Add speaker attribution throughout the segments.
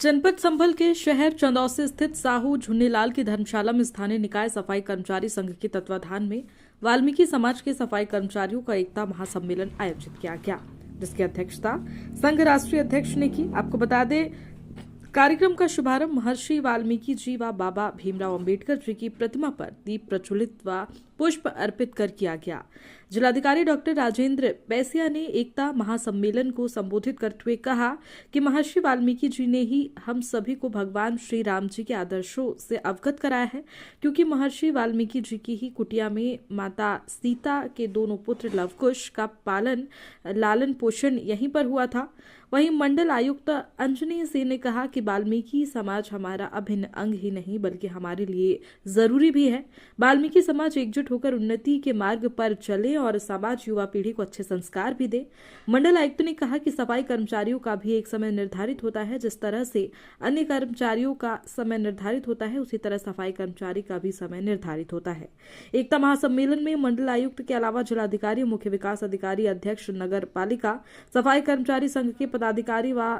Speaker 1: जनपद संभल के शहर चंदौसी स्थित साहू झुन्नीलाल की धर्मशाला में स्थानीय निकाय सफाई कर्मचारी संघ के तत्वाधान में वाल्मीकि समाज के सफाई कर्मचारियों का एकता महासम्मेलन आयोजित किया गया, जिसकी अध्यक्षता संघ राष्ट्रीय अध्यक्ष ने की। आपको बता दें, कार्यक्रम का शुभारंभ महर्षि वाल्मीकि जी व बाबा भीमराव अंबेडकर जी की प्रतिमा पर दीप प्रज्वलित व पुष्प अर्पित कर किया गया। जिलाधिकारी डॉक्टर राजेंद्र बैसिया ने एकता महासम्मेलन को संबोधित करते हुए कहा कि महर्षि वाल्मीकि जी ने ही हम सभी को भगवान श्री राम जी के आदर्शों से अवगत कराया है, क्योंकि महर्षि वाल्मीकि जी की ही कुटिया में माता सीता के दोनों पुत्र लवकुश का लालन पोषण यहीं पर हुआ था। वहीं मंडल आयुक्त अंजनी सिंह ने कहा कि वाल्मीकि समाज हमारा अभिन्न अंग ही नहीं बल्कि हमारे लिए जरूरी भी है। वाल्मीकि समाज एकजुट होकर उन्नति के मार्ग पर चले और समाज युवा पीढ़ी को अच्छे संस्कार भी दे। मंडल आयुक्त ने कहा कि सफाई कर्मचारियों का भी एक समय निर्धारित होता है, जिस तरह से अन्य कर्मचारियों का समय निर्धारित होता है उसी तरह सफाई कर्मचारी का भी समय निर्धारित होता है। एकता महासम्मेलन में मंडल आयुक्त के अलावा जिलाधिकारी, मुख्य विकास अधिकारी, अध्यक्ष नगर पालिका, सफाई कर्मचारी संघ के पदाधिकारी व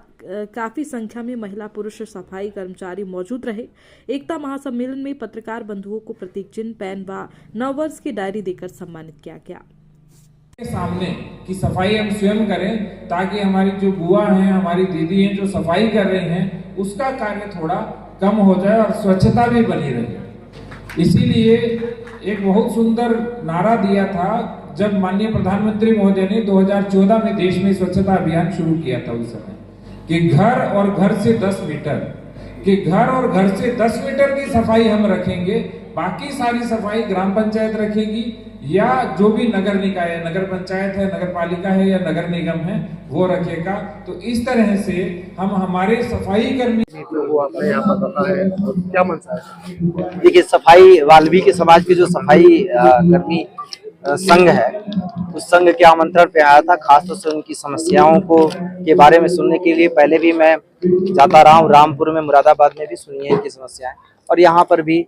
Speaker 1: काफी संख्या में महिला पुरुष सफाई कर्मचारी मौजूद रहे। एकता महासम्मेलन में पत्रकार बंधुओं को प्रतीक चिन्ह, पेन व नववर्ष की डायरी देकर सम्मानित किया गया।
Speaker 2: सामने की सफाई हम स्वयं करें ताकि हमारी जो बुआ हैं, हमारी दीदी हैं जो सफाई कर रही हैं, उसका कार्य थोड़ा कम हो जाए और स्वच्छता भी बनी रहे। इसीलिए एक बहुत सुंदर नारा दिया था जब माननीय प्रधानमंत्री महोदय ने 2014 में देश में स्वच्छता अभियान शुरू किया था, उस समय कि घर और घर से 10 मीटर की सफाई हम रखेंगे, बाकी सारी सफाई ग्राम पंचायत रखेगी या जो भी नगर निकाय है, नगर पंचायत है, नगर पालिका है या नगर निगम है, वो रखेगा। तो इस तरह से हम हमारे सफाई कर्मी
Speaker 3: यहाँ पर बता है क्या मनसा है। देखिए, सफाई वाल्मीकि समाज की जो सफाई कर्मी संघ है, उस संघ के आमंत्रण पे आया था, खासतौर से उनकी समस्याओं को के बारे में सुनने के लिए। पहले भी मैं जाता रहा हूँ, रामपुर में, मुरादाबाद में भी सुनी है इनकी समस्याएं, और यहाँ पर भी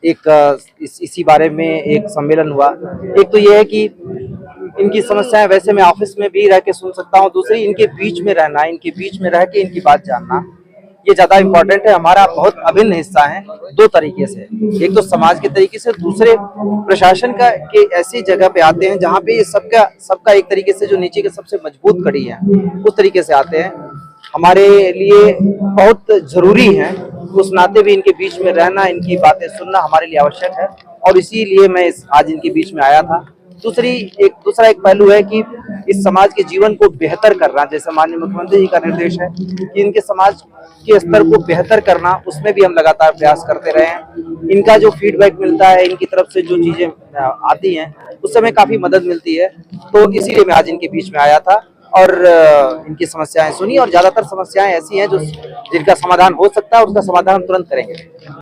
Speaker 3: इसी बारे में एक सम्मेलन हुआ। एक तो ये है कि इनकी समस्याएं वैसे मैं ऑफिस में भी रह के सुन सकता हूँ, दूसरी इनके बीच में रहना, इनके बीच में रह के इनकी बात जानना, ये ज्यादा इम्पोर्टेंट है। हमारा बहुत अभिन्न हिस्सा है दो तरीके से, एक तो समाज के तरीके से, दूसरे प्रशासन का के ऐसी जगह पे आते हैं जहाँ पे ये सबका एक तरीके से जो नीचे के सबसे मजबूत कड़ी है उस तरीके से आते हैं। हमारे लिए बहुत जरूरी है, उस नाते भी इनके बीच में रहना, इनकी बातें सुनना हमारे लिए आवश्यक है, और इसीलिए मैं आज इनके बीच में आया था। दूसरा एक पहलू है कि इस समाज के जीवन को बेहतर करना, जैसे माननीय मुख्यमंत्री जी का निर्देश है कि इनके समाज के स्तर को बेहतर करना, उसमें भी हम लगातार प्रयास करते रहे हैं। इनका जो फीडबैक मिलता है, इनकी तरफ से जो चीजें आती हैं, उससे हमें काफी मदद मिलती है। तो इसीलिए मैं आज इनके बीच में आया था और इनकी समस्याएं सुनी, और ज्यादातर समस्याएं ऐसी हैं जो जिनका समाधान हो सकता है, उसका समाधान हम तुरंत करेंगे।